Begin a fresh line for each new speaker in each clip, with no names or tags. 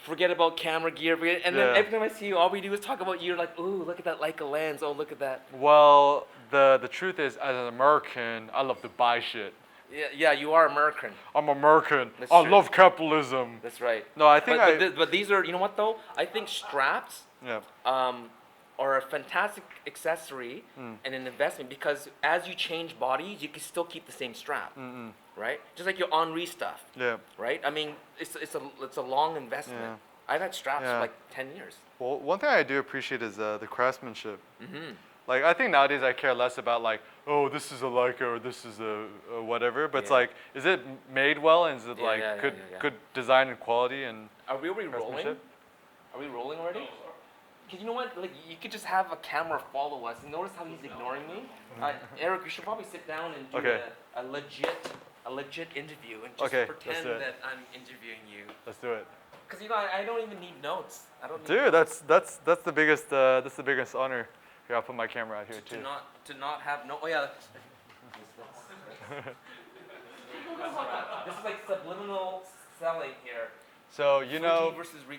forget about camera gear, and then every time I see you, all we do is talk about you. Like, ooh, look at that Leica lens. Oh, look at that.
Well, the truth is, as an American, I love to buy shit.
Yeah, you are American.
I'm American.
That's
I
true.
love capitalism.
That's right.
No, I think
but these are, you know what though? I think straps are a fantastic accessory and an investment because as you change bodies, you can still keep the same strap, right? Just like your Henri stuff. Yeah. Right. I mean, it's a long investment. Yeah. I've had straps for like 10 years.
Well, one thing I do appreciate is the craftsmanship. Like, I think nowadays I care less about like, oh, this is a Leica or this is a whatever. But it's like, is it made well and is it good design and quality and
Are we already rolling? Are we rolling already? Because you know what? Like, you could just have a camera follow us. And notice how he's ignoring me? Eric, you should probably sit down and do a legit interview and just pretend that I'm interviewing you.
Let's do it.
Because, you know, I don't even need notes. I don't need
Dude,
notes.
that's the biggest honor. Here, I'll put my camera out here too.
To not have no. Oh yeah. This is like subliminal selling here.
So you know,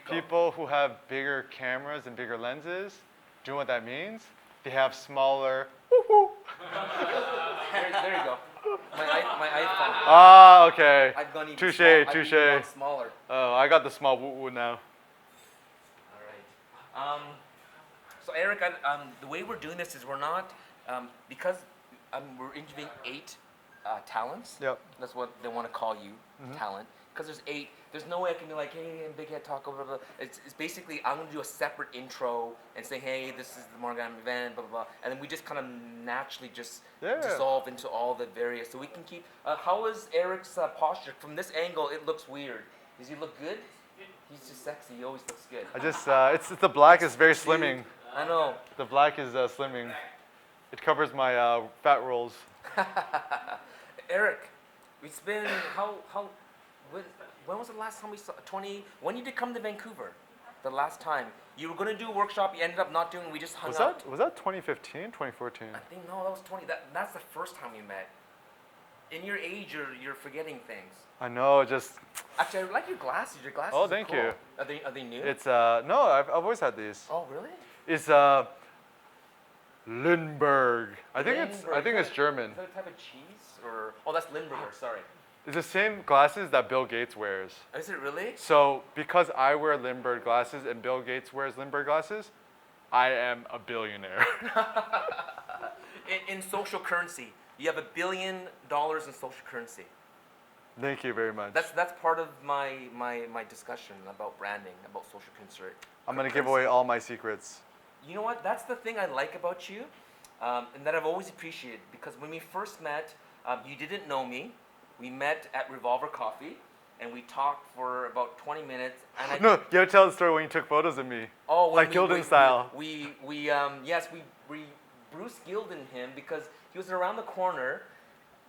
people who have bigger cameras and bigger lenses, do you know what that means? They have smaller.
There you go. My iPhone.
Ah, okay.
I've gone even
touche.
I've gone smaller.
Oh, I got the small woo now.
All right. So Eric, the way we're doing this is we're not because we're interviewing 8 talents. Yep. That's what they want to call you, talent. Because there's 8. There's no way I can be like, hey, I'm Big Head Taco, blah, blah, blah. It's basically, I'm going to do a separate intro and say, hey, this is the Morgan event, blah, blah, blah. And then we just kind of naturally just dissolve into all the various. So we can keep, how is Eric's posture? From this angle, it looks weird. Does he look good? He's just sexy. He always looks good.
I just, it's the black is very slimming.
I know.
The black is slimming. It covers my fat rolls.
Eric, it's been, when was the last time we saw, when you did come to Vancouver? The last time. You were going to do a workshop, you ended up not doing, we just hung out.
Was that 2015, 2014?
I think, no, that was 20, that's the first time we met. In your age, you're forgetting things.
I know, just.
Actually, I like your glasses. Your glasses
Oh,
are
thank
cool.
you.
Are they new?
It's, no, I've always had these.
Oh, really?
It's, Lindbergh. I think it's German.
Is that a type of cheese? Or, oh, that's Lindbergh, sorry.
It's the same glasses that Bill Gates wears.
Is it really?
So, because I wear Lindbergh glasses and Bill Gates wears Lindbergh glasses, I am a billionaire.
in social currency. You have $1 billion in social currency.
Thank you very much.
That's part of my discussion about branding, about social currency.
I'm going to give away all my secrets.
You know what? That's the thing I like about you, and that I've always appreciated. Because when we first met, you didn't know me. We met at Revolver Coffee, and we talked for about 20 minutes. And
no, you gotta tell the story when you took photos of me.
Oh,
like Gildan style.
We Bruce Gildan him because he was around the corner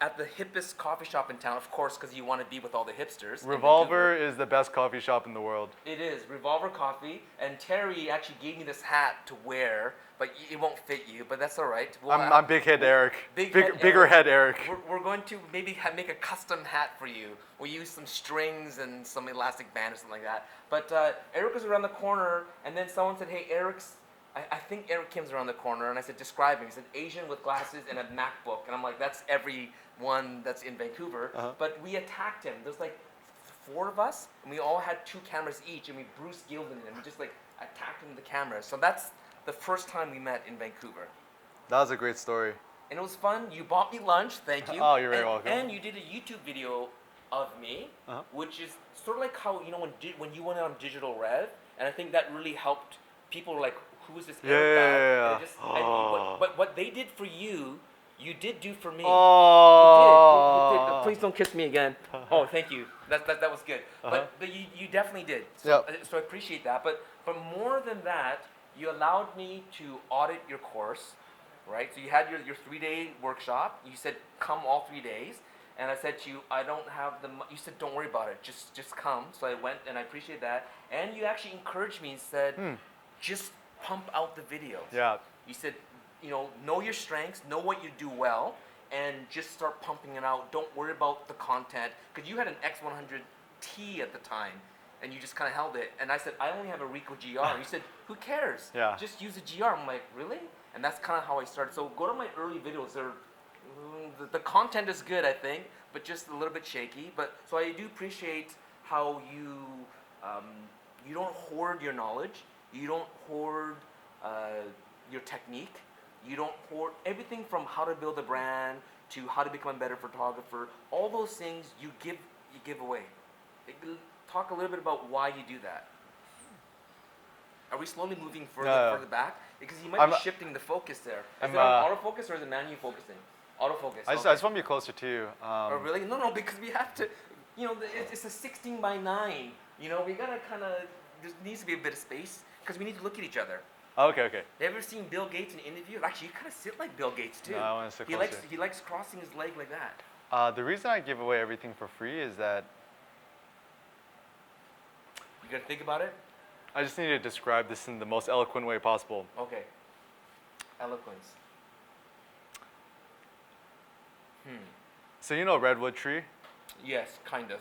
at the hippest coffee shop in town, of course, because you want to be with all the hipsters.
Revolver is the best coffee shop in the world.
It is, Revolver Coffee. And Terry actually gave me this hat to wear, but it won't fit you, but that's all right.
I'm Big Head Eric. Bigger head Eric.
We're going to maybe make a custom hat for you. We'll use some strings and some elastic band or something like that. But Eric was around the corner, and then someone said, hey, I think Eric Kim's around the corner, and I said, describe him. He said, Asian with glasses and a MacBook. And I'm like, that's everyone that's in Vancouver. But we attacked him. There's like 4 of us, and we all had 2 cameras each, and we Bruce Gildan him. We just like attacked him with the camera. So that's the first time we met in Vancouver.
That was a great story.
And it was fun. You bought me lunch, thank you.
Oh, you're very welcome.
And you did a YouTube video of me, which is sort of like how, you know, when you went on Digital Rev, and I think that really helped. People were like, who is this Eric guy? Yeah. But what they did for you, you did do for me.
Oh.
You did. Please don't kiss me again. Oh, thank you. That was good. But you definitely did. So I appreciate that. But more than that, you allowed me to audit your course, right? So you had your 3-day workshop. You said come all 3 days. And I said to you, I don't have you said, don't worry about it. Just come. So I went, and I appreciate that. And you actually encouraged me and said, just pump out the videos. Yeah. You said, you know your strengths, know what you do well, and just start pumping it out. Don't worry about the content. Because you had an X100T at the time. and you just kind of held it. And I said, I only have a Ricoh GR. He said, who cares?
Yeah.
Just use a GR. I'm like, really? And that's kind of how I started. So go to my early videos. The content is good, I think, but just a little bit shaky. But so I do appreciate how you don't hoard your knowledge. You don't hoard your technique. You don't hoard everything from how to build a brand to how to become a better photographer. All those things you give away. Talk a little bit about why you do that. Are we slowly moving further back? Because you might be shifting the focus there. Is it on autofocus or is it manual focusing? Autofocus.
I just want to be closer to you.
Oh really? No, because we have to. You know, it's a 16:9. You know, we gotta kind of. There needs to be a bit of space because we need to look at each other.
Okay. Have
you ever seen Bill Gates in an interview? Actually, you kind of sit like Bill Gates too.
No, I want to sit closer.
He likes crossing his leg like that.
The reason I give away everything for free is that.
You gotta think about it.
I just need to describe this in the most eloquent way possible.
Okay. Eloquence.
So you know redwood tree?
Yes, kind of.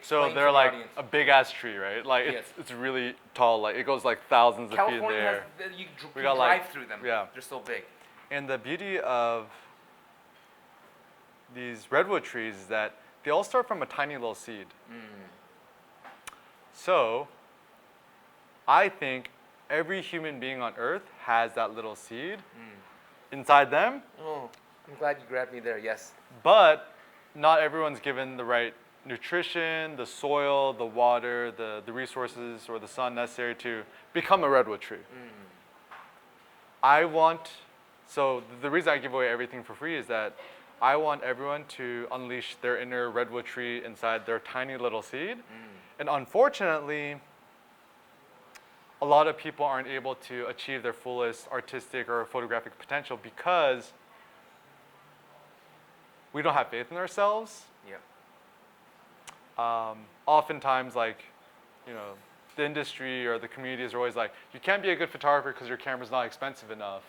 So they're like a big ass tree, right? Like it's really tall. Like it goes like thousands of feet in the air.
You drive
like,
through them.
Yeah.
They're so big.
And the beauty of these redwood trees is that they all start from a tiny little seed. So I think every human being on earth has that little seed inside them.
Oh, I'm glad you grabbed me there, yes.
But not everyone's given the right nutrition, the soil, the water, the resources, or the sun necessary to become a redwood tree. So the reason I give away everything for free is that I want everyone to unleash their inner redwood tree inside their tiny little seed. And unfortunately, a lot of people aren't able to achieve their fullest artistic or photographic potential because we don't have faith in ourselves. Oftentimes, like, you know, the industry or the communities are always like, you can't be a good photographer because your camera's not expensive enough.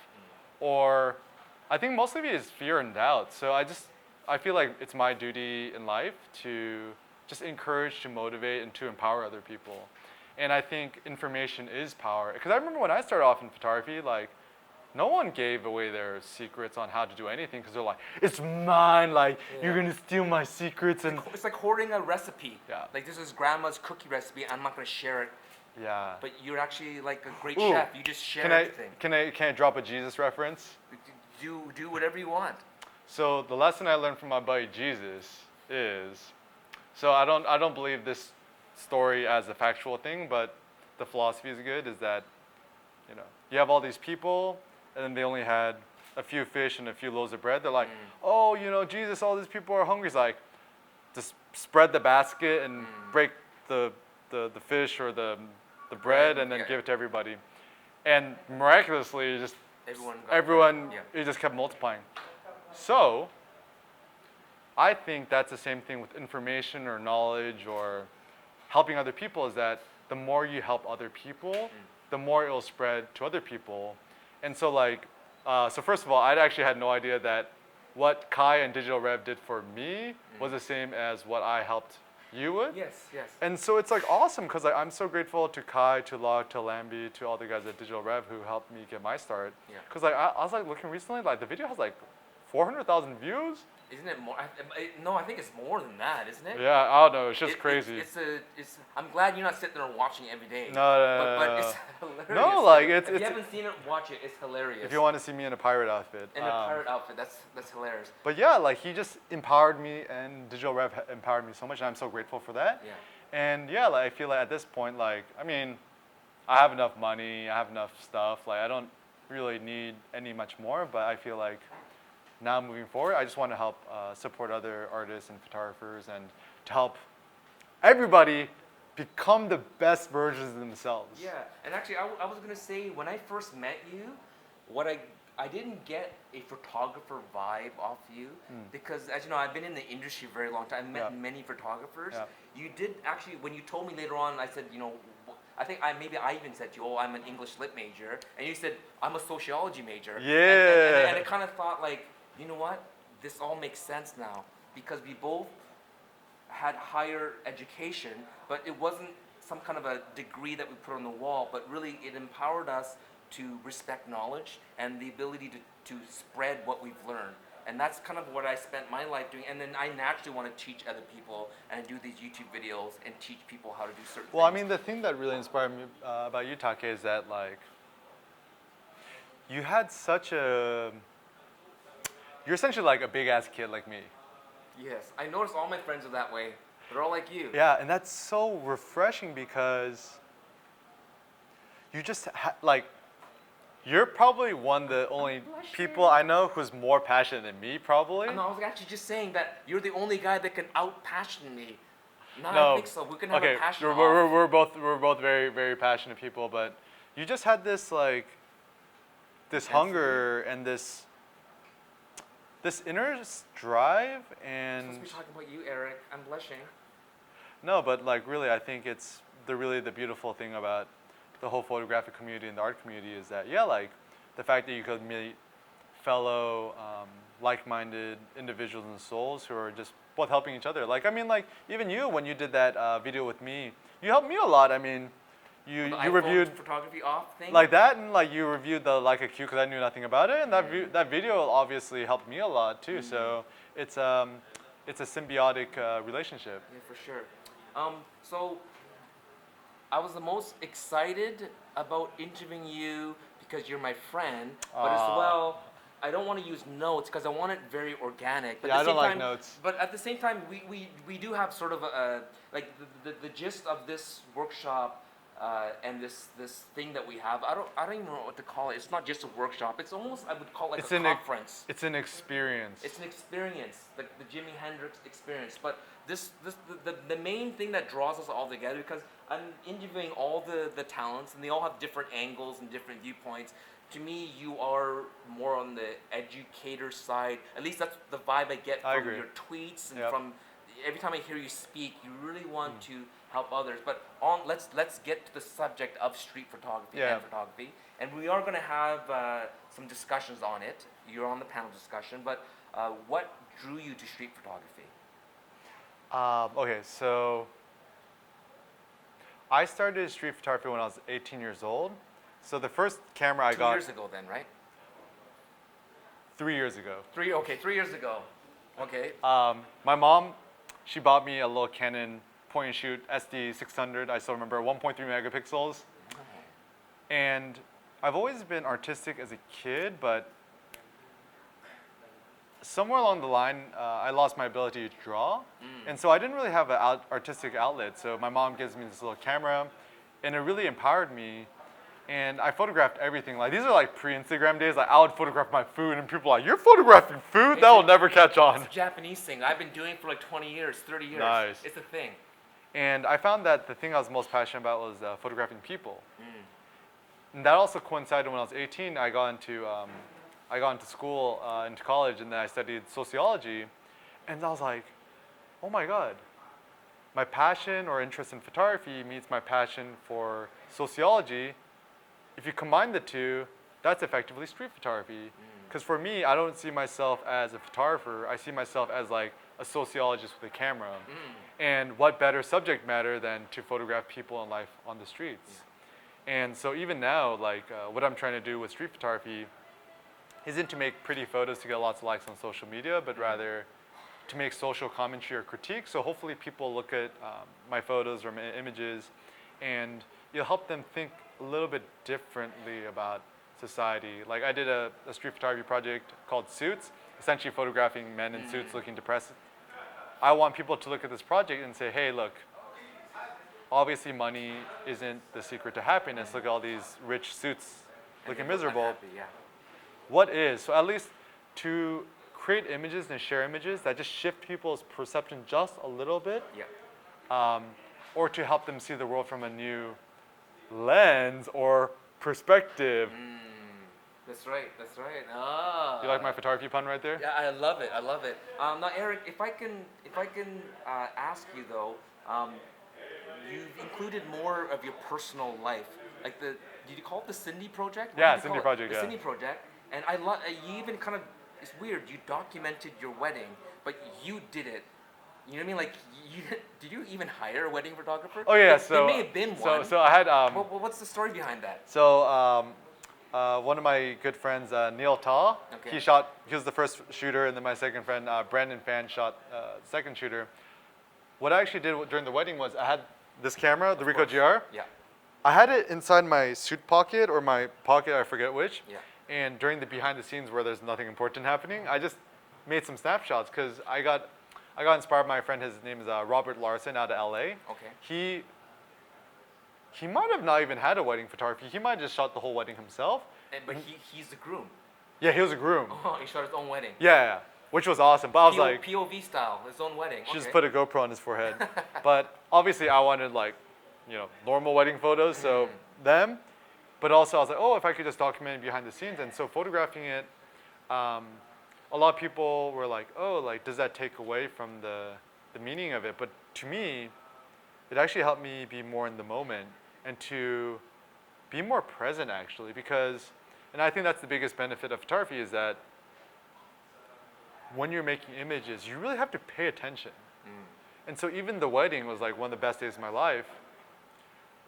Or I think most of it is fear and doubt. So I feel like it's my duty in life to just encourage, to motivate, and to empower other people. And I think information is power. Because I remember when I started off in photography, like, no one gave away their secrets on how to do anything because they're like, it's mine, like, you're going to steal my secrets. And
it's like hoarding a recipe.
Yeah.
Like, this is grandma's cookie recipe, I'm not going to share it.
Yeah.
But you're actually like a great chef. You just share everything.
Can I drop a Jesus reference?
Do whatever you want.
So the lesson I learned from my buddy Jesus is, so I don't believe this story as a factual thing, but the philosophy is good, is that, you know, you have all these people, and then they only had a few fish and a few loaves of bread. They're like, oh, you know, Jesus, all these people are hungry. He's like, just spread the basket and break the fish or the bread and then give it to everybody. And miraculously, just everyone it just kept multiplying. So I think that's the same thing with information or knowledge or helping other people, is that the more you help other people, the more it will spread to other people. And so like, so first of all, I actually had no idea that what Kai and Digital Rev did for me was the same as what I helped you with.
Yes.
And so it's like awesome because like, I'm so grateful to Kai, to Log, to Lambi, to all the guys at Digital Rev who helped me get my start. Because like I was like looking recently, like the video has like 400,000 views.
Isn't it more? No, I think it's more than that, isn't it?
Yeah, I don't know. It's just crazy.
I'm glad you're not sitting there watching it every day.
No.
But it's hilarious.
No, like
if you haven't seen it, watch it. It's hilarious.
If you want to see me in a pirate outfit.
In a pirate outfit, that's hilarious.
But yeah, like he just empowered me, and Digital Rev empowered me so much, and I'm so grateful for that.
Yeah.
And yeah, like I feel like at this point, like I mean, I have enough money, I have enough stuff. Like I don't really need any much more, but I feel like now moving forward, I just want to help support other artists and photographers and to help everybody become the best versions of themselves.
Yeah, and actually I was going to say, when I first met you, what I didn't get a photographer vibe off you because, as you know, I've been in the industry a very long time. I've met many photographers. Yeah. You did actually, when you told me later on, I said, you know, I think maybe I even said to you, oh, I'm an English lit major. And you said, I'm a sociology major.
Yeah.
And I kind of thought like, you know what? This all makes sense now because we both had higher education, but it wasn't some kind of a degree that we put on the wall, but really it empowered us to respect knowledge and the ability to spread what we've learned. And that's kind of what I spent my life doing. And then I naturally want to teach other people and do these YouTube videos and teach people how to do certain
Well, I
things.
mean, the thing that really inspired me about you, Take, is that like you had such a, you're essentially like a big ass kid like me.
Yes, I noticed all my friends are that way. They're all like you.
Yeah, and that's so refreshing because you just like, you're probably one of the only people I know who's more passionate than me, probably.
No, I was actually just saying that you're the only guy that can out-passion me. No,
No,
I think so. We can have a passion off.
we're both very, very passionate people, but you just had this like, this hunger and this inner drive and.
I'm supposed to be talking about you, Eric. I'm blushing.
No, but like really, I think it's really the beautiful thing about the whole photographic community and the art community is that, yeah, like the fact that you could meet fellow like-minded individuals and souls who are just both helping each other. Like, I mean, like even you, when you did that video with me, you helped me a lot. I mean, you reviewed
photography off thing
like that, and like you reviewed the Leica Q because I knew nothing about it, and that video obviously helped me a lot too. So it's a symbiotic relationship.
Yeah, for sure. So I was the most excited about interviewing you because you're my friend, but as well, I don't want to use notes because I want it very organic. But
Yeah,
at the
I don't
same
like
time,
notes.
But at the same time, we do have sort of a like the gist of this workshop and this thing that we have. I don't even know what to call it. It's not just a workshop. It's almost, I would call it like a conference.
It's an experience.
It's an experience, like the Jimi Hendrix experience. But the main thing that draws us all together, because I'm interviewing all the talents, and they all have different angles and different viewpoints. To me, you are more on the educator side. At least that's the vibe I get from your tweets and from every time I hear you speak. You really want to help others. But let's get to the subject of street photography and photography. And we are going to have some discussions on it. You're on the panel discussion. But what drew you to street photography?
Okay, so I started street photography when I was 18 years old. So the first camera I got
2 years ago then, right?
3 years ago.
3 years ago. Okay.
My mom, she bought me a little Canon point and shoot SD 600. I still remember 1.3 megapixels. And I've always been artistic as a kid, but somewhere along the line, I lost my ability to draw. And so I didn't really have an artistic outlet. So my mom gives me this little camera, and it really empowered me. And I photographed everything. Like, these are like pre-Instagram days. Like, I would photograph my food, and people are like, "You're photographing food? That will never catch on."
It's a Japanese thing. I've been doing it for like 20 years, 30 years.
Nice.
It's a thing.
And I found that the thing I was most passionate about was photographing people. And that also coincided when I was 18. I got into school, into college, and then I studied sociology. And I was like, oh my God, my passion or interest in photography meets my passion for sociology. If you combine the two, that's effectively street photography. Because for me, I don't see myself as a photographer. I see myself as like a sociologist with a camera. And what better subject matter than to photograph people in life on the streets? And so even now, like what I'm trying to do with street photography isn't to make pretty photos to get lots of likes on social media, but rather to make social commentary or critique. So hopefully people look at my photos or my images, and you'll help them think a little bit differently about society. Like I did a street photography project called Suits, essentially photographing men in suits looking depressed. I want people to look at this project and say, hey, look, obviously money isn't the secret to happiness. Look at all these rich suits looking miserable.
Happy, yeah.
What is? So at least to create images and share images that just shift people's perception just a little bit, or to help them see the world from a new lens or perspective.
That's right. That's right. Ah.
You like my photography pun right there?
Yeah, I love it. I love it. Now, Eric, if I can ask you though, you've included more of your personal life, like did you call it the Cindy Project?
Yeah, Cindy Project.
The Cindy Project, and I love. You even kind of, it's weird. You documented your wedding, but you did it You know what I mean? Like, did you even hire a wedding photographer?
Oh yeah,
there may have been one.
So I had.
What's the story behind that?
So one of my good friends, Neil Ta,
Okay.
He was the first shooter, and then my second friend, Brandon Fan, shot the second shooter. What I actually did during the wedding was I had this camera, the Ricoh GR.
Yeah.
I had it inside my suit pocket or my pocket, I forget which.
Yeah.
And during the behind the scenes where there's nothing important happening, I just made some snapshots because I got inspired by my friend. His name is Robert Larson out of LA.
Okay.
He might have not even had a wedding photography. He might have just shot the whole wedding himself.
But he's the groom.
Yeah, he was a groom.
Oh, he shot his own wedding.
Yeah, which was awesome. But I was like,
POV style, his own wedding.
She just put a GoPro on his forehead. But obviously I wanted like, normal wedding photos, so them. But also I was like, oh, if I could just document it behind the scenes. And so photographing it, a lot of people were like, oh, like, does that take away from the meaning of it? But to me, it actually helped me be more in the moment and to be more present actually, because, and I think that's the biggest benefit of photography is that when you're making images, you really have to pay attention. And so even the wedding was like one of the best days of my life.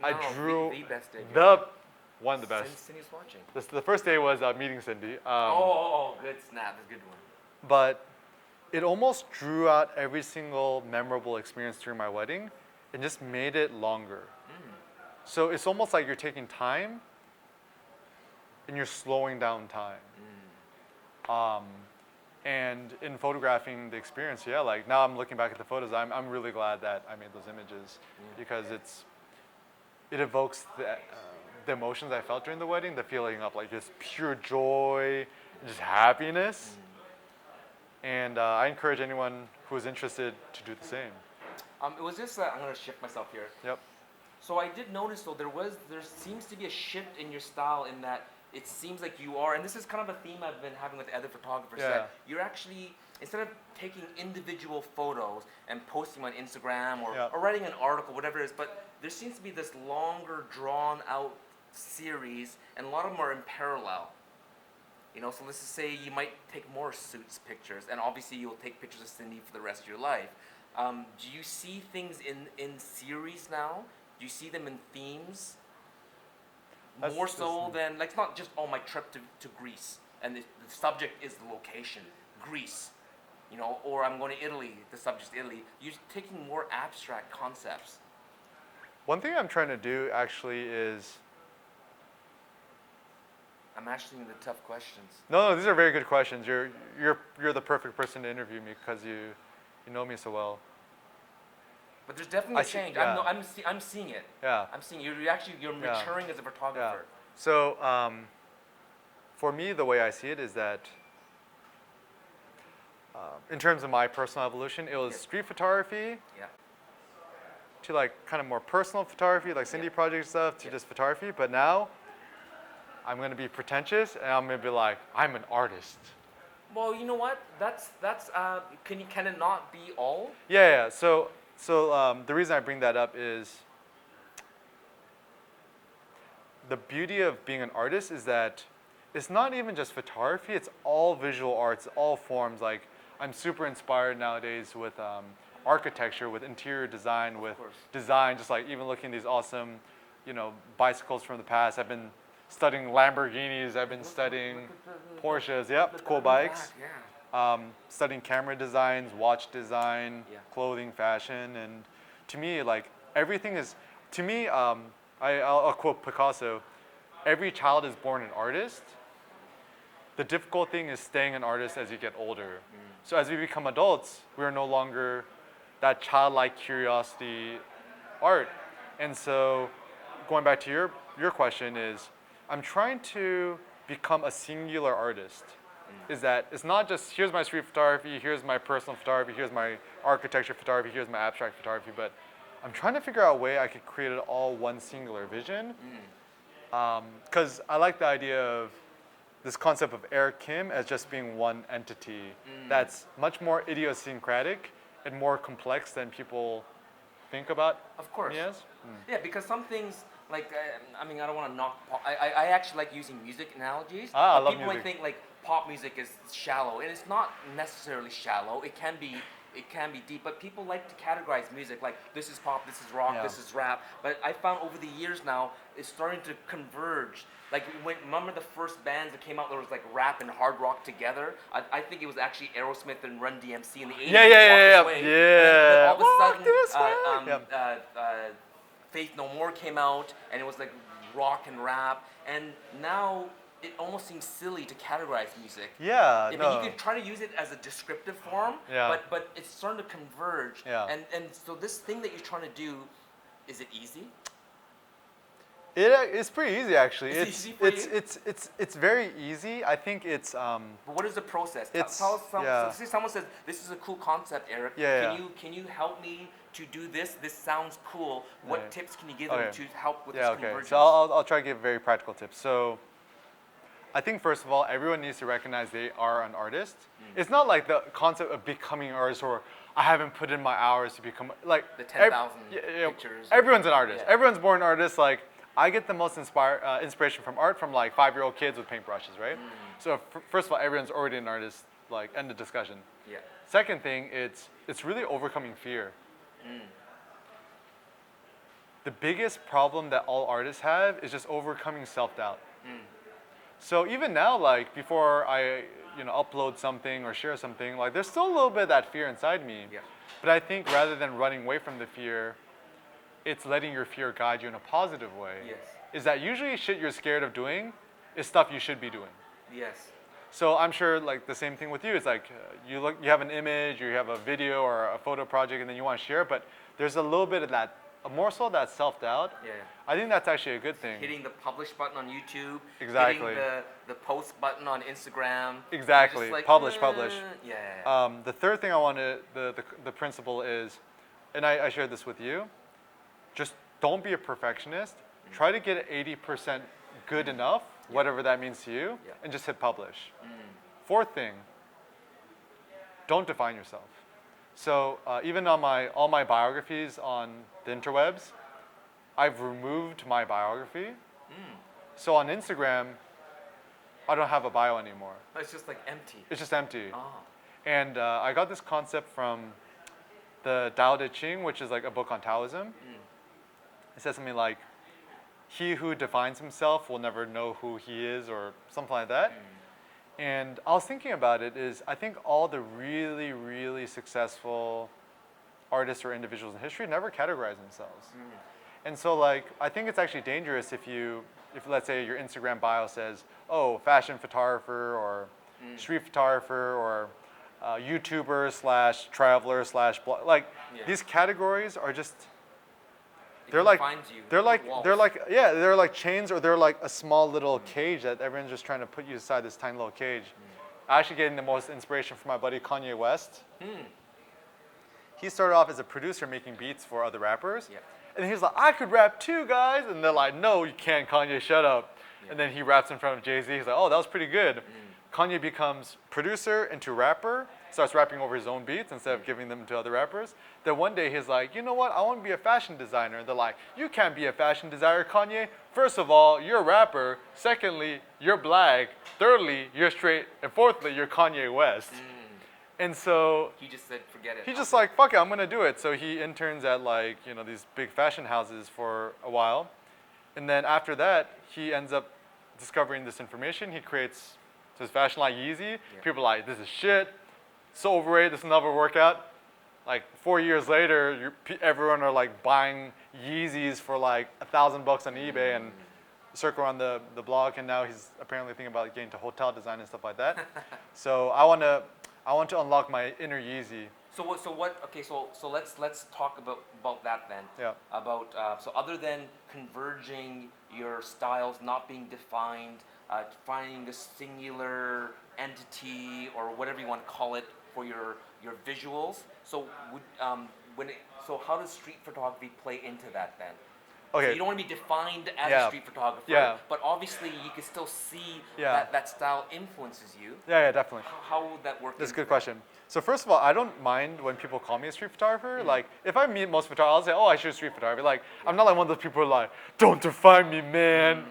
I drew
the best day.
One of the best.
Cindy's watching.
The first day was meeting Cindy.
Good snap. That's a good one.
But it almost drew out every single memorable experience during my wedding and just made it longer. So it's almost like you're taking time and you're slowing down time. And in photographing the experience, yeah, like now I'm looking back at the photos, I'm really glad that I made those images because it evokes the emotions I felt during the wedding, the feeling of like just pure joy, just happiness. And I encourage anyone who is interested to do the same.
It was just I'm gonna shift myself here.
Yep.
So I did notice though there seems to be a shift in your style in that it seems like you are, and this is kind of a theme I've been having with other photographers, that you're actually, instead of taking individual photos and posting them on Instagram or writing an article, whatever it is, but there seems to be this longer drawn out series, and a lot of them are in parallel. So let's just say you might take more suits pictures, and obviously you'll take pictures of Cindy for the rest of your life. Do you see things in series now? Do you see them in themes? More so than, like, it's not just, my trip to Greece, and the subject is the location, Greece, or I'm going to Italy, the subject is Italy. You're taking more abstract concepts.
One thing I'm trying to do actually is...
I'm asking the tough questions.
No, these are very good questions. You're the perfect person to interview me because you know me so well.
But there's definitely a change.
Yeah.
I'm seeing it.
Yeah.
I'm seeing you're maturing as a photographer.
Yeah. So for me, the way I see it is that in terms of my personal evolution, it was street photography to like kind of more personal photography, like Cindy project stuff, to just photography. But now I'm going to be pretentious and I'm going to be like, I'm an artist.
Well, you know what? That's can it not be all?
Yeah. So the reason I bring that up is the beauty of being an artist is that it's not even just photography, it's all visual arts, all forms. Like I'm super inspired nowadays with architecture, with interior design, with design, just like even looking at these awesome, bicycles from the past. I've been studying Lamborghinis, I've been studying Porsches, cool bikes. Studying camera designs, watch design, clothing, fashion, and to me, like everything is, to me, I'll quote Picasso, every child is born an artist. The difficult thing is staying an artist as you get older. So as we become adults, we are no longer that childlike curiosity art. And so going back to your question is, I'm trying to become a singular artist. Is that it's not just here's my street photography, here's my personal photography, here's my architecture photography, here's my abstract photography, but I'm trying to figure out a way I could create it all one singular vision. Because I like the idea of this concept of Eric Kim as just being one entity that's much more idiosyncratic and more complex than people think about.
Of course.
Yes?
Yeah, because some things, like, I don't want to knock pop. I actually like using music analogies.
I love
people
music.
might think, like, pop music is shallow, and it's not necessarily shallow. It can be it can be deep, but people like to categorize music like this is pop, this is rock, this is rap. But I found over the years now it's starting to converge. Like remember the first bands that came out there was like rap and hard rock together. I think it was actually Aerosmith and Run DMC in the 80s.
Yeah.
And all of a sudden, Faith No More came out, and it was like rock and rap. And now it almost seems silly to categorize music.
Yeah,
no. You can try to use it as a descriptive form, but it's starting to converge.
Yeah.
And so this thing that you're trying to do, is it easy?
It's pretty easy actually.
It's
very easy. I think it's.
But what is the process? Someone says this is a cool concept, Eric. Can you help me to do this? This sounds cool. What tips can you give them to help with this convergence?
So I'll try to give very practical tips. So I think first of all, everyone needs to recognize they are an artist. It's not like the concept of becoming an artist or I haven't put in my hours to become like
the 10,000 pictures.
Everyone's an artist. Everyone's born an artist. Like I get the most inspiration from art from like 5-year-old kids with paintbrushes, right? So first of all, everyone's already an artist. Like end of discussion.
Yeah.
Second thing, it's really overcoming fear. The biggest problem that all artists have is just overcoming self-doubt. So even now, like before I upload something or share something, like there's still a little bit of that fear inside me.
Yeah.
But I think rather than running away from the fear, it's letting your fear guide you in a positive way.
Yes.
Is that usually shit you're scared of doing is stuff you should be doing.
Yes.
So I'm sure like the same thing with you. It's like you have an image, or you have a video or a photo project, and then you want to share, but there's a little bit of that, more so that self-doubt.
Yeah.
I think that's actually a good thing.
Hitting the publish button on YouTube.
Exactly.
Hitting the post button on Instagram.
Exactly.
Like,
publish.
Yeah.
The third thing I want to, the principle is, and I shared this with you, just don't be a perfectionist. Try to get 80% good enough, whatever that means to you, and just hit publish. Fourth thing, don't define yourself. So even on all my biographies on the interwebs, I've removed my biography. So on Instagram, I don't have a bio anymore.
It's just like empty.
It's just empty.
Oh.
And I got this concept from the Tao Te Ching, which is like a book on Taoism. It says something like, he who defines himself will never know who he is, or something like that. And I was thinking about it is, I think all the really, really successful artists or individuals in history never categorize themselves. And so like, I think it's actually dangerous if let's say your Instagram bio says, oh, fashion photographer or street photographer or YouTuber / traveler / blog. Like these categories are just, they're like chains, or they're like a small little cage that everyone's just trying to put you inside this tiny little cage. I'm actually getting the most inspiration from my buddy Kanye West. He started off as a producer making beats for other rappers. And he's like, I could rap too, guys. And they're like, no, you can't, Kanye, shut up. And then he raps in front of Jay-Z. He's like, oh, that was pretty good. Kanye becomes producer into rapper, starts rapping over his own beats instead of giving them to other rappers. Then one day he's like, you know what, I want to be a fashion designer. They're like, you can't be a fashion designer, Kanye. First of all, you're a rapper. Secondly, you're black. Thirdly, you're straight. And fourthly, you're Kanye West. And so
he just said, forget it.
He's just like, fuck it, I'm gonna do it. So he interns at like, these big fashion houses for a while. And then after that, he ends up discovering this information. He creates his fashion line Yeezy. People are like, this is shit. So overrated, this will never work out. Like 4 years later, everyone are like buying Yeezys for like $1,000 on eBay and circle around the blog. And now he's apparently thinking about getting into hotel design and stuff like that. So I want to unlock my inner Yeezy.
So let's talk about that then.
Yeah.
About so other than converging your styles not being defined, finding a singular entity or whatever you want to call it for your visuals. So so how does street photography play into that then?
Okay.
So you don't want to be defined as a street photographer, but obviously you can still see that style influences you.
Yeah, definitely.
How would that work?
That's a good question. So first of all, I don't mind when people call me a street photographer. Like, if I meet most photographers, I'll say, oh, I shoot street photography. Like, I'm not like one of those people who are like, don't define me, man.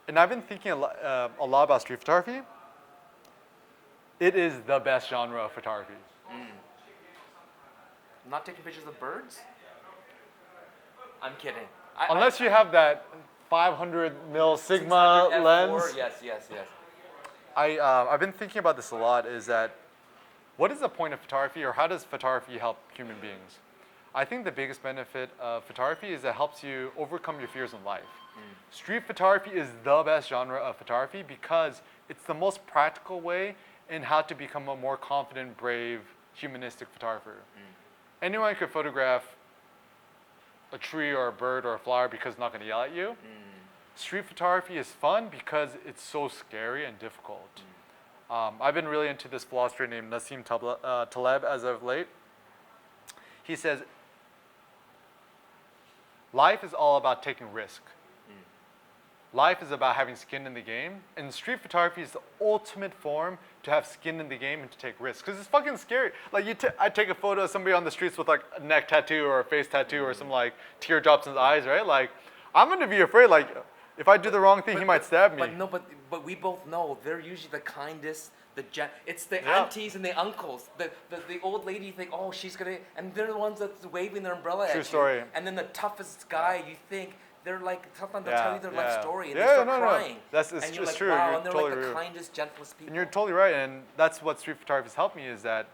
And I've been thinking a lot about street photography. It is the best genre of photography.
Not taking pictures of birds? I'm kidding.
Unless you have that 500 mil Sigma
600 F4,
lens.
Yes.
I've been thinking about this a lot. Is that what is the point of photography, or how does photography help human beings? I think the biggest benefit of photography is that it helps you overcome your fears in life. Street photography is the best genre of photography because it's the most practical way in how to become a more confident, brave, humanistic photographer. Anyone could photograph a tree or a bird or a flower because it's not going to yell at you. Street photography is fun because it's so scary and difficult. I've been really into this philosopher named Nassim Taleb as of late. He says, life is all about taking risk. Life is about having skin in the game, and street photography is the ultimate form to have skin in the game and to take risks. Because it's fucking scary. Like I take a photo of somebody on the streets with like a neck tattoo or a face tattoo or some like teardrops in his eyes, right? Like I'm gonna be afraid. Like if I do the wrong thing, he might stab me.
But we both know they're usually the kindest. It's the aunties and the uncles. The old lady, you think, oh, she's gonna, and they're the ones that's waving their umbrella at you.
True story.
And then the toughest guy, you think. They're like, sometimes they'll tell you their life story and they
start
crying.
It's
and you're like,
true.
wow,
You're
and they're
totally
like the
true.
kindest, gentlest people.
And you're totally right, and that's what street photography has helped me is that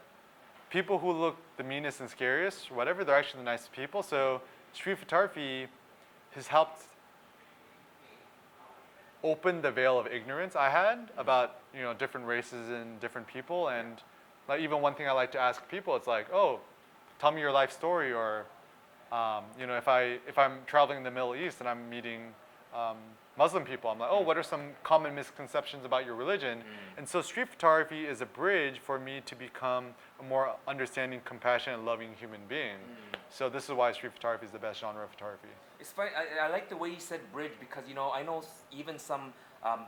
people who look the meanest and scariest, whatever, they're actually the nicest people. So street photography has helped open the veil of ignorance I had about different races and different people. And like even one thing I like to ask people, it's like, oh, tell me your life story, or if I'm traveling in the Middle East and I'm meeting Muslim people, I'm like, oh, what are some common misconceptions about your religion? And so street photography is a bridge for me to become a more understanding, compassionate, and loving human being. So this is why street photography is the best genre of photography.
It's funny, I like the way you said bridge because, I know even some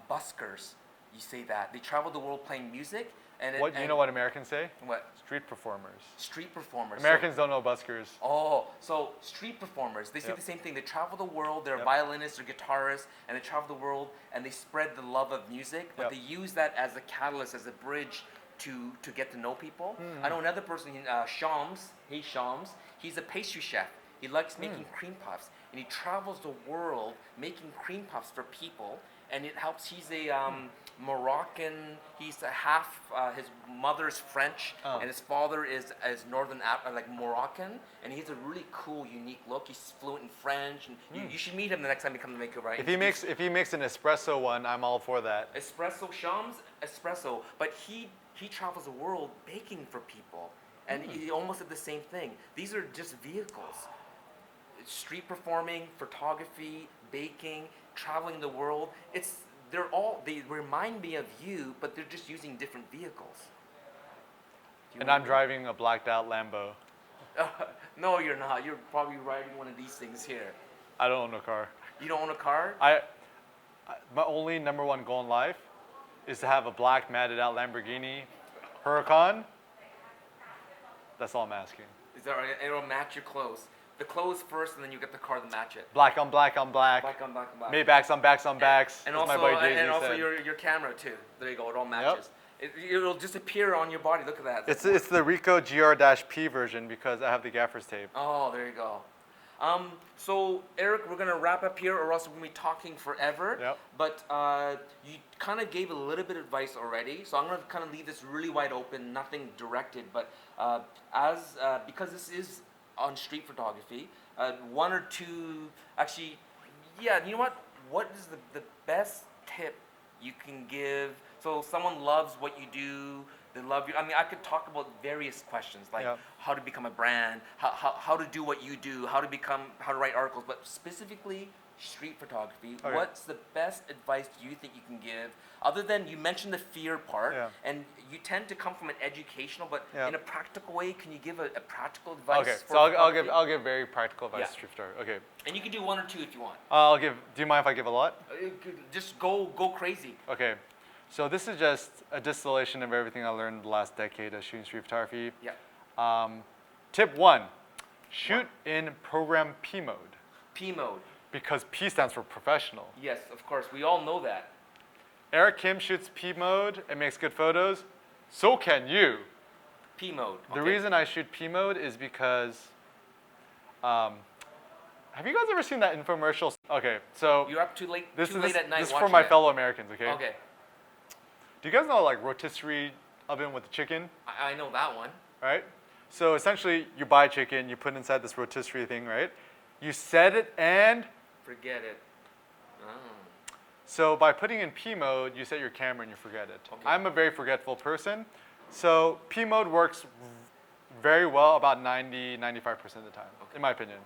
buskers, you say that. They travel the world playing music.
You know what Americans say?
What?
Street performers.
Street performers.
Americans don't know buskers.
Oh, so street performers, they say the same thing. They travel the world, they're violinists or guitarists, and they travel the world and they spread the love of music, but they use that as a catalyst, as a bridge to get to know people. I know another person, Shams, he's a pastry chef. He likes making cream puffs, and he travels the world making cream puffs for people, and it helps. He's a Moroccan. He's a half. His mother's French, and his father is northern like Moroccan, and he has a really cool, unique look. He's fluent in French, and you should meet him the next time you come to Vancouver. Right?
If he makes an espresso one, I'm all for that.
Espresso, Shams, espresso, but he travels the world baking for people, and he almost did the same thing. These are just vehicles. Street performing, photography, baking, traveling the world. They remind me of you, but they're just using different vehicles.
And I'm driving a blacked out Lambo.
No, you're not. You're probably riding one of these things here.
I don't own a car.
You don't own a car?
My only number one goal in life is to have a black matted out Lamborghini Huracan. That's all I'm asking.
It'll match your clothes. The clothes first, and then you get the car to match it.
Black on black on black.
Black on black on black.
Maybachs on backs on backs.
And also your camera too. There you go. It all matches. It'll just appear on your body. Look at that.
It's the Ricoh GR-P version because I have the gaffer's tape.
Oh, there you go. So Eric, we're gonna wrap up here, or else we're gonna be talking forever.
Yep.
But you kind of gave a little bit of advice already, so I'm gonna kind of leave this really wide open, nothing directed. But because this is on street photography, one or two, actually, yeah, you know what? What is the best tip you can give? So someone loves what you do, they love you. I mean, I could talk about various questions, like how to become a brand, how to do what you do, how to write articles, but specifically street photography. Okay. What's the best advice you think you can give, other than you mentioned the fear part, and you tend to come from an educational, but in a practical way, can you give a practical advice?
Okay, so I'll give very practical advice to street photography. Okay.
And you can do one or two if you want.
Do you mind if I give a lot?
Just go crazy.
Okay. So this is just a distillation of everything I learned the last decade of shooting street photography.
Yeah.
Tip 1, shoot in program P mode.
P mode.
Because P stands for professional.
Yes, of course. We all know that.
Eric Kim shoots P mode and makes good photos. So can you.
P mode.
The reason I shoot P mode is because, have you guys ever seen that infomercial? Okay, so
you're up too late at night.
This is for my fellow Americans, okay?
Okay.
Do you guys know like rotisserie oven with the chicken?
I know that one.
Right? So essentially, you buy chicken, you put it inside this rotisserie thing, right? You set it and
forget it. Oh.
So by putting in P mode, you set your camera and you forget it.
Okay.
I'm a very forgetful person. So P mode works very well about 90, 95% of the time, in my opinion.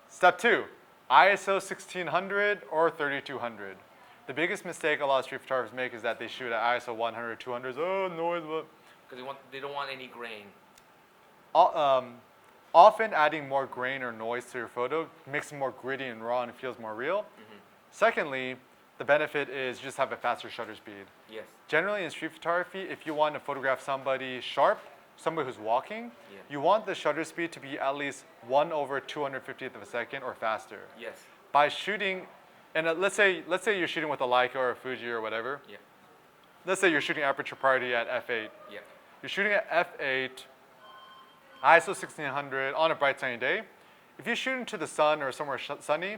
Step 2, ISO 1600 or 3200. The biggest mistake a lot of street photographers make is that they shoot at ISO 100, 200. Oh, noise.
Because they don't want any grain.
Often adding more grain or noise to your photo makes it more gritty and raw and it feels more real. Mm-hmm. Secondly, the benefit is just have a faster shutter speed.
Yes.
Generally in street photography, if you want to photograph somebody sharp, somebody who's walking, you want the shutter speed to be at least 1/250th of a second or faster.
Yes.
By shooting, and let's say you're shooting with a Leica or a Fuji or whatever.
Yeah.
Let's say you're shooting aperture priority at f8.
Yeah.
You're shooting at f8, ISO 1600 on a bright sunny day. If you shoot into the sun or somewhere sunny,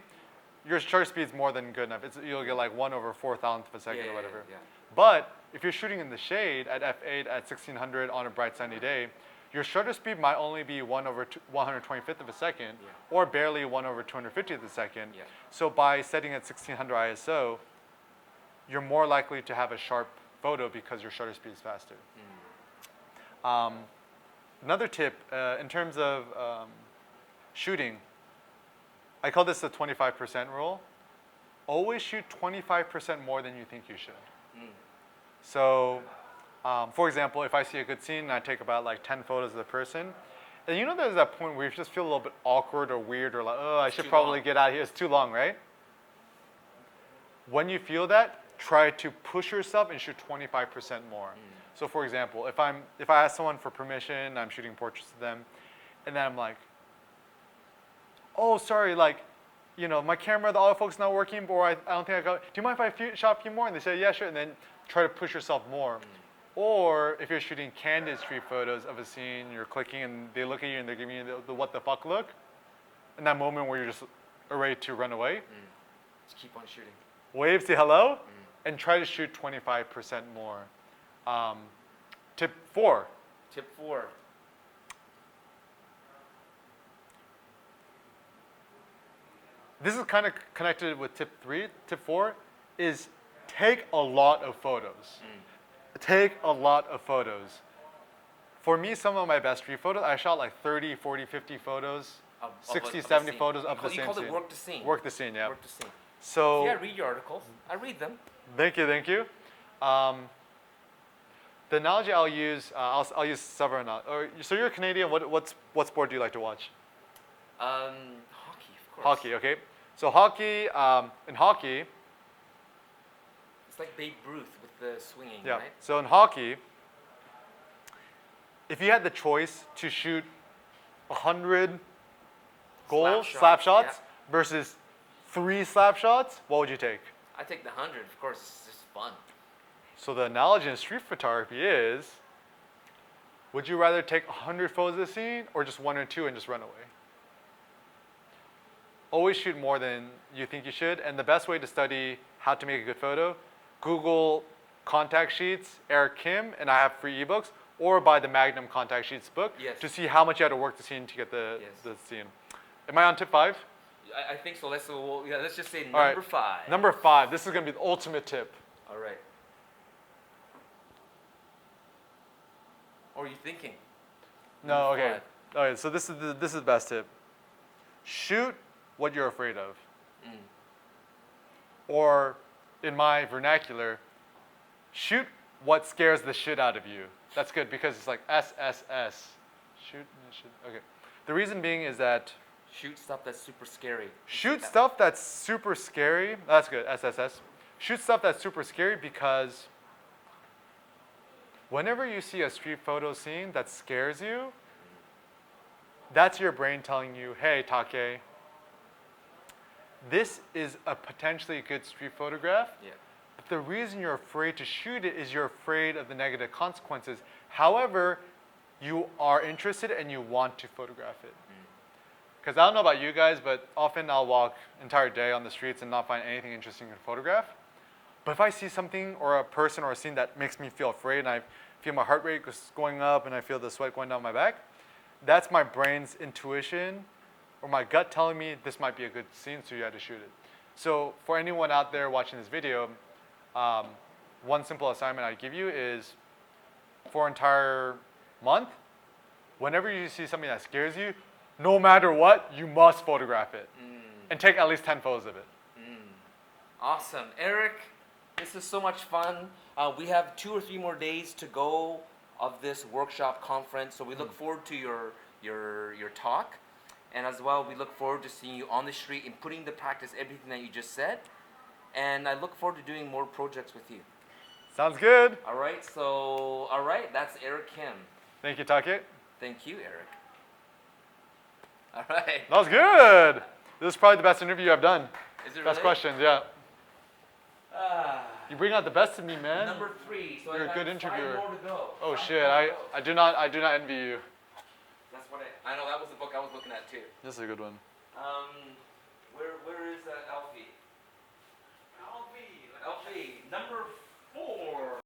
your shutter speed is more than good enough. You'll get like 1/4000th of a second or whatever.
Yeah.
But if you're shooting in the shade at f8 at 1600 on a bright sunny day, your shutter speed might only be 1/125th of a second, or barely 1/250th of a second.
Yeah.
So by setting at 1600 ISO, you're more likely to have a sharp photo because your shutter speed is faster. Another tip in terms of shooting, I call this the 25% rule. Always shoot 25% more than you think you should. So, for example, if I see a good scene and I take about like 10 photos of the person, and you know there's that point where you just feel a little bit awkward or weird or like, oh, I should probably get out of here. It's too long, right? When you feel that, try to push yourself and shoot 25% more. So for example, if I ask someone for permission, I'm shooting portraits of them, and then I'm like, oh, sorry, like, you know, my camera, the autofocus not working, or I don't think I got, do you mind if I shot a few more? And they say, yeah, sure, and then try to push yourself more. Or if you're shooting candid street photos of a scene, you're clicking and they look at you and they're giving you the what the fuck look, in that moment where you're just ready to run away.
Just keep on shooting.
Wave, say hello, and try to shoot 25% more. Tip 4.
Tip 4.
This is kind of connected with tip 3. Tip 4 is take a lot of photos. Take a lot of photos. For me, some of my best street photos, I shot like 30, 40, 50 photos, 60, 70 photos of the same scene.
You called it work the scene.
Work the scene, yeah.
Work the scene.
So,
yeah, I read your articles. I read them.
Thank you, thank you. The analogy I'll use, I'll use several analogies. So you're Canadian. What sport do you like to watch?
Hockey, of course.
Hockey, okay. So hockey, in hockey.
It's like Babe Ruth with the swinging,
yeah.
right?
So in hockey, if you had the choice to shoot 100 goals, slap shots, versus 3 slap shots, what would you take?
I take the 100, of course. It's just fun.
So the analogy in street photography is, would you rather take 100 photos of the scene or just 1 or 2 and just run away? Always shoot more than you think you should. And the best way to study how to make a good photo, Google contact sheets, Eric Kim, and I have free ebooks, or buy the Magnum contact sheets book to see how much you had to work the scene to get the scene. Am I on tip 5?
I think so. Let's just say number 5.
Number 5. This is going to be the ultimate tip.
All right. Or are you thinking?
No, okay. Okay, so this is the best tip. Shoot what you're afraid of. Or, in my vernacular, shoot what scares the shit out of you. That's good because it's like SSS. Shoot. Okay. The reason being is that
shoot stuff that's super scary.
Shoot stuff that's super scary. That's good. SSS. Shoot stuff that's super scary because whenever you see a street photo scene that scares you, that's your brain telling you, hey, Take, this is a potentially good street photograph, But the reason you're afraid to shoot it is you're afraid of the negative consequences. However, you are interested and you want to photograph it. Because I don't know about you guys, but often I'll walk entire day on the streets and not find anything interesting to photograph. But if I see something or a person or a scene that makes me feel afraid and I feel my heart rate going up and I feel the sweat going down my back, that's my brain's intuition or my gut telling me this might be a good scene, so you had to shoot it. So for anyone out there watching this video, one simple assignment I give you is for an entire month, whenever you see something that scares you, no matter what, you must photograph it and take at least 10 photos of it.
Awesome. Eric, this is so much fun. We have 2 or 3 more days to go of this workshop conference, so we look forward to your talk. And as well, we look forward to seeing you on the street and putting into practice everything that you just said. And I look forward to doing more projects with you.
Sounds good.
All right, that's Eric Kim.
Thank you, Take.
Thank you, Eric. All right.
That was good. This is probably the best interview I've done.
Is it
best
really?
questions, yeah. You bring out the best of me, man.
Number 3. So
You're
I got
a good interviewer.
5 more to go.
Oh
5
shit!
more to
I
go.
do not envy you.
That's what I know. That was the book I was looking at too.
This is a good one.
Where